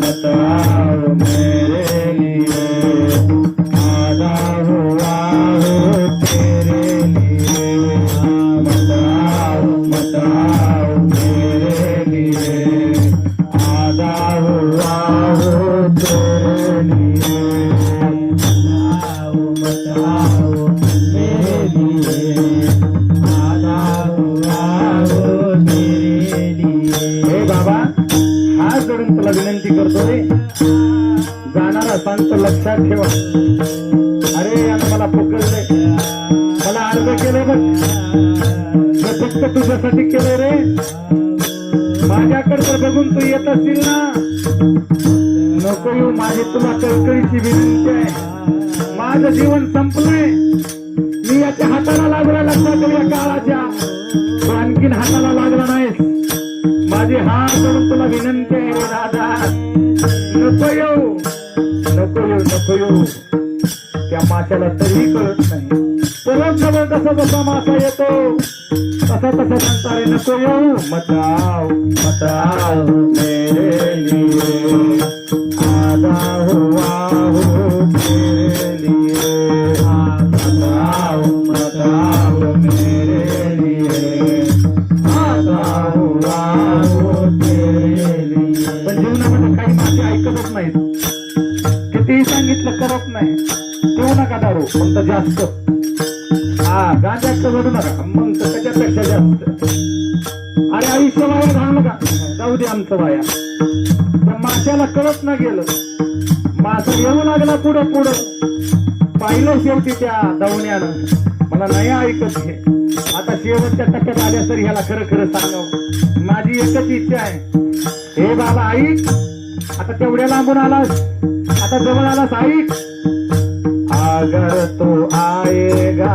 मत आओ मेरे लिए, आजा हुआ हो तेरे लिए। मत आओ मेरे लिए, आजा हुआ हो तेरे लिए। मत आओ मेरे लिए, आजा हुआ हो तेरे लिए। हे बाबा, हात जोडून तुला विनंती करतो रे, जाणारा सांगतो लक्षात ठेवा. अरे यानं मला पकडले, मला अर्ज केले बघ, हे फक्त तुझ्यासाठी केले रे. माझ्याकडे तर बघून तू येत असतील ना, नको येऊ. माझी तुला कळकळीची विनंती आहे. माझं जीवन संपलंय, मी याच्या हाताला लागला. लक्षात या काळाच्या तू आणखीन हाताला लागला नाहीस. माझी हात जोडून तुला विनंती आहे रे दादा, नको येऊ, नको येऊ, नको येऊ. त्या माशाला तरीही कळत नाही. परत जवळ कसा जसा मासा येतो तसा तसा म्हणता रे नको येऊ. मत आओ मेरे लिए, आजा हुआ हो तेरे लिए। मत आओ मेरे लिए, आजा हुआ हो तेरे लिए. पण जीवनामध्ये काही मासे ऐकतच नाहीत, कितीही सांगितलं करत नाही. देऊ नका दारू, फक्त जास्त गांजाचं वडू नका, मग त्याच्यापेक्षा जास्त. अरे आयुष्य वाया घालू नका, जाऊ दे आमचं वाया. त्या माशाला कळत न गेलं, मासा येऊ लागला पुढं पुढं. पाहिलं शेवटी त्या दवण्यानं, मला नाही ऐकत हे. आता शेवटच्या टक्क्यात आल्या तरी ह्याला खरं खरं सांगावं. माझी एकच इच्छा आहे, हे बाबा ऐक, आता तेवढ्या लांबून आलास, आता जवळ आलास ऐक. अगर तू आएगा